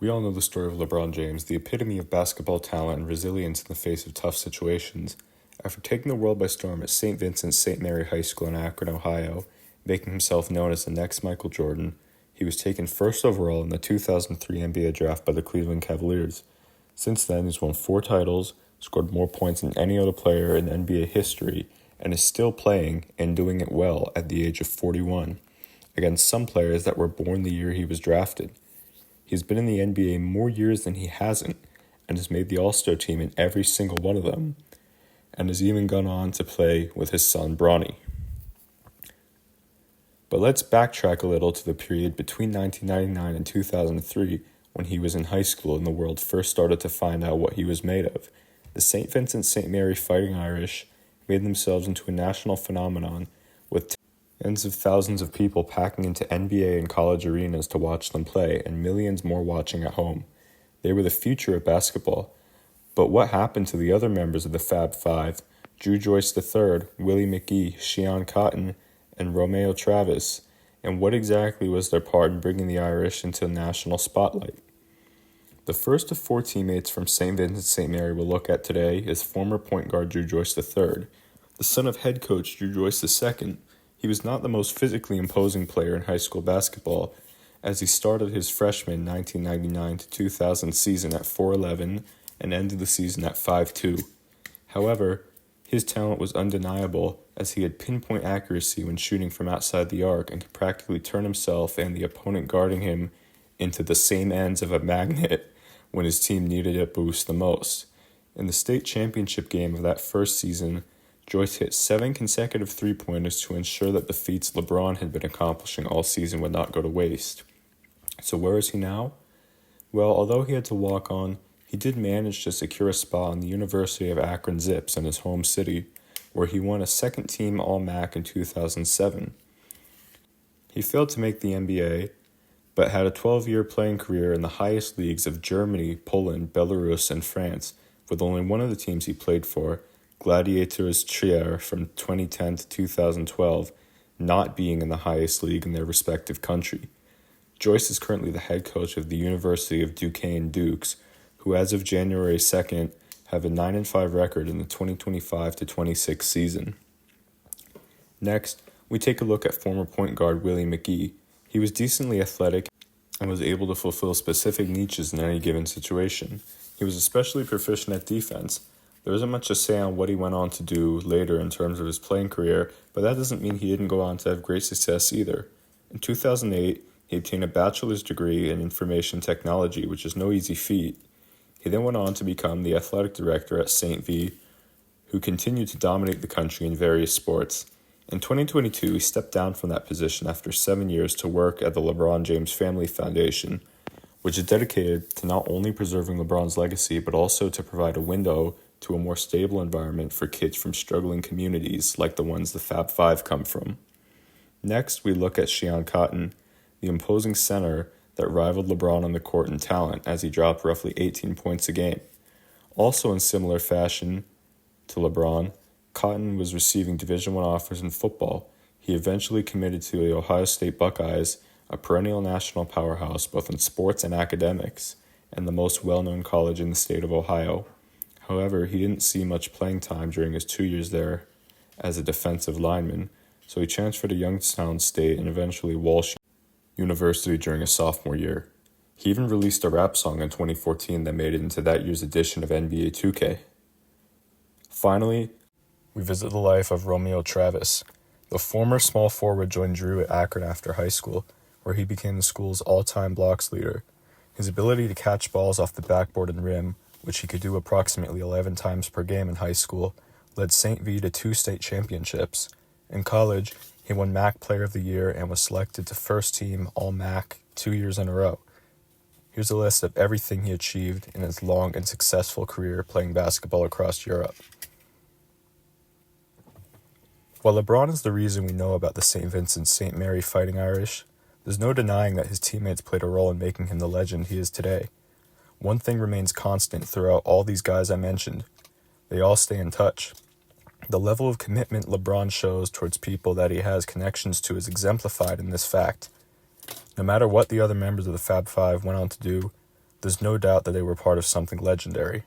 We all know the story of LeBron James, the epitome of basketball talent and resilience in the face of tough situations. After taking the world by storm at St. Vincent St. Mary High School in Akron, Ohio, making himself known as the next Michael Jordan, he was taken first overall in the 2003 NBA draft by the Cleveland Cavaliers. Since then, he's won 4 titles, scored more points than any other player in NBA history, and is still playing and doing it well at the age of 41, against some players that were born the year he was drafted. He's been in the NBA more years than he hasn't, and has made the All-Star team in every single one of them, and has even gone on to play with his son Bronny. But let's backtrack a little to the period between 1999 and 2003, when he was in high school and the world first started to find out what he was made of. The St. Vincent St. Mary Fighting Irish made themselves into a national phenomenon, with tens of thousands of people packing into NBA and college arenas to watch them play, and millions more watching at home. They were the future of basketball. But what happened to the other members of the Fab Five, Drew Joyce III, Willie McGee, Sheon Cotton, and Romeo Travis, and what exactly was their part in bringing the Irish into the national spotlight? The first of 4 teammates from St. Vincent St. Mary we'll look at today is former point guard Drew Joyce III, the son of head coach Drew Joyce II. He was not the most physically imposing player in high school basketball, as he started his freshman 1999 to 2000 season at 4'11" and ended the season at 5'2". However, his talent was undeniable, as he had pinpoint accuracy when shooting from outside the arc and could practically turn himself and the opponent guarding him into the same ends of a magnet when his team needed a boost the most. In the state championship game of that first season, Joyce hit 7 consecutive three-pointers to ensure that the feats LeBron had been accomplishing all season would not go to waste. So where is he now? Well, although he had to walk on, he did manage to secure a spot on the University of Akron Zips in his home city, where he won a second-team All-MAC in 2007. He failed to make the NBA, but had a 12-year playing career in the highest leagues of Germany, Poland, Belarus, and France, with only one of the teams he played for, Gladiators Trier, from 2010 to 2012, not being in the highest league in their respective country. Joyce is currently the head coach of the University of Duquesne Dukes, who as of January 2nd have a 9-5 record in the 2025-26 season. Next, we take a look at former point guard Willie McGee. He was decently athletic and was able to fulfill specific niches in any given situation. He was especially proficient at defense. There isn't much to say on what he went on to do later in terms of his playing career, but that doesn't mean he didn't go on to have great success either. In 2008, he obtained a bachelor's degree in information technology, which is no easy feat. He then went on to become the athletic director at St. V, who continued to dominate the country in various sports. In 2022, he stepped down from that position after 7 years to work at the LeBron James Family Foundation, which is dedicated to not only preserving LeBron's legacy, but also to provide a window to a more stable environment for kids from struggling communities like the ones the Fab Five come from. Next, we look at Sheon Cotton, the imposing center that rivaled LeBron on the court in talent, as he dropped roughly 18 points a game. Also in similar fashion to LeBron, Cotton was receiving Division I offers in football. He eventually committed to the Ohio State Buckeyes, a perennial national powerhouse both in sports and academics, and the most well-known college in the state of Ohio. However, he didn't see much playing time during his 2 years there as a defensive lineman, so he transferred to Youngstown State and eventually Walsh University during his sophomore year. He even released a rap song in 2014 that made it into that year's edition of NBA 2K. Finally, we visit the life of Romeo Travis. The former small forward joined Drew at Akron after high school, where he became the school's all-time blocks leader. His ability to catch balls off the backboard and rim, which he could do approximately 11 times per game in high school, led St. V to 2 state championships. In college, he won MAC Player of the Year and was selected to first team All-MAC 2 years in a row. Here's a list of everything he achieved in his long and successful career playing basketball across Europe. While LeBron is the reason we know about the St. Vincent St. Mary Fighting Irish, there's no denying that his teammates played a role in making him the legend he is today. One thing remains constant throughout all these guys I mentioned. They all stay in touch. The level of commitment LeBron shows towards people that he has connections to is exemplified in this fact. No matter what the other members of the Fab Five went on to do, There's no doubt that they were part of something legendary.